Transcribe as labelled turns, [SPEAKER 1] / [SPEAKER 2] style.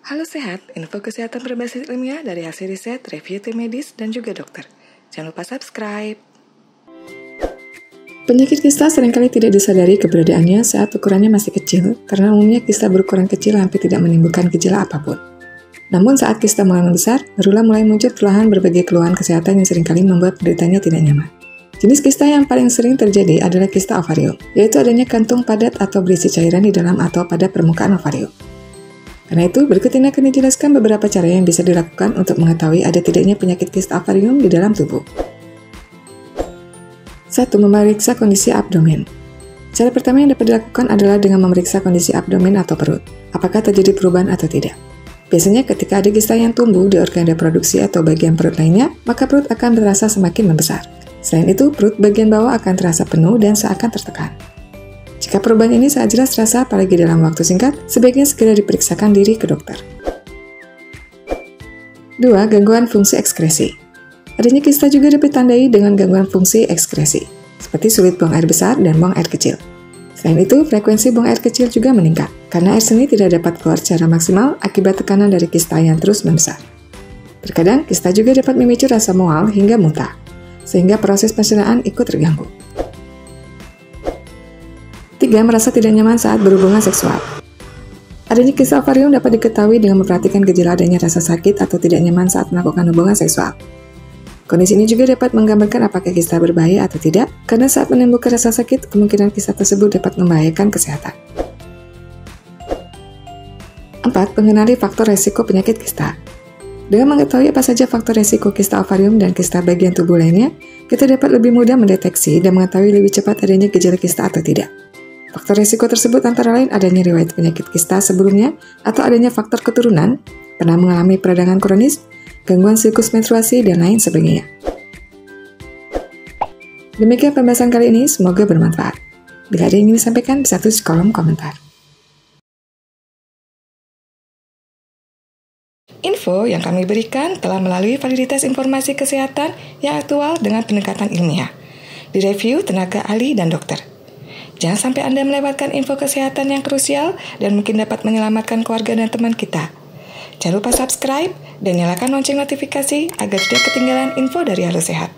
[SPEAKER 1] Halo Sehat, info kesehatan berbasis ilmiah dari hasil riset, review tim medis, dan juga dokter. Jangan lupa subscribe.
[SPEAKER 2] Penyakit kista seringkali tidak disadari keberadaannya saat ukurannya masih kecil, karena umumnya kista berukuran kecil hampir tidak menimbulkan gejala apapun. Namun saat kista mulai membesar, barulah mulai muncul perlahan berbagai keluhan kesehatan yang seringkali membuat penderitanya tidak nyaman. Jenis kista yang paling sering terjadi adalah kista ovarium, yaitu adanya kantung padat atau berisi cairan di dalam atau pada permukaan ovarium. Karena itu, berikut ini akan dijelaskan beberapa cara yang bisa dilakukan untuk mengetahui ada tidaknya penyakit kista ovarium di dalam tubuh. 1. Memeriksa kondisi abdomen. Cara pertama yang dapat dilakukan adalah dengan memeriksa kondisi abdomen atau perut. Apakah terjadi perubahan atau tidak? Biasanya ketika ada kista yang tumbuh di organ reproduksi atau bagian perut lainnya, maka perut akan terasa semakin membesar. Selain itu, perut bagian bawah akan terasa penuh dan seakan tertekan. Jika perubahan ini sangat jelas terasa apalagi dalam waktu singkat, sebaiknya segera diperiksakan diri ke dokter. 2. Gangguan fungsi ekskresi. Adanya kista juga ditandai dengan gangguan fungsi ekskresi, seperti sulit buang air besar dan buang air kecil. Selain itu, frekuensi buang air kecil juga meningkat, karena air seni tidak dapat keluar secara maksimal akibat tekanan dari kista yang terus membesar. Terkadang, kista juga dapat memicu rasa mual hingga muntah, sehingga proses pencernaan ikut terganggu. 3. Merasa tidak nyaman saat berhubungan seksual. Adanya kista ovarium dapat diketahui dengan memperhatikan gejala adanya rasa sakit atau tidak nyaman saat melakukan hubungan seksual. Kondisi ini juga dapat menggambarkan apakah kista berbahaya atau tidak, karena saat menimbulkan rasa sakit, kemungkinan kista tersebut dapat membahayakan kesehatan. 4. Mengenali faktor resiko penyakit kista. Dengan mengetahui apa saja faktor resiko kista ovarium dan kista bagian tubuh lainnya, kita dapat lebih mudah mendeteksi dan mengetahui lebih cepat adanya gejala kista atau tidak. Faktor risiko tersebut antara lain adanya riwayat penyakit kista sebelumnya atau adanya faktor keturunan, pernah mengalami peradangan kronis, gangguan siklus menstruasi, dan lain sebagainya. Demikian pembahasan kali ini, semoga bermanfaat. Bila ada yang ingin disampaikan, bisa tulis di kolom komentar.
[SPEAKER 1] Info yang kami berikan telah melalui validitas informasi kesehatan yang aktual dengan pendekatan ilmiah, direview tenaga ahli dan dokter. Jangan sampai Anda melewatkan info kesehatan yang krusial dan mungkin dapat menyelamatkan keluarga dan teman kita. Jangan lupa subscribe dan nyalakan lonceng notifikasi agar tidak ketinggalan info dari Halo Sehat.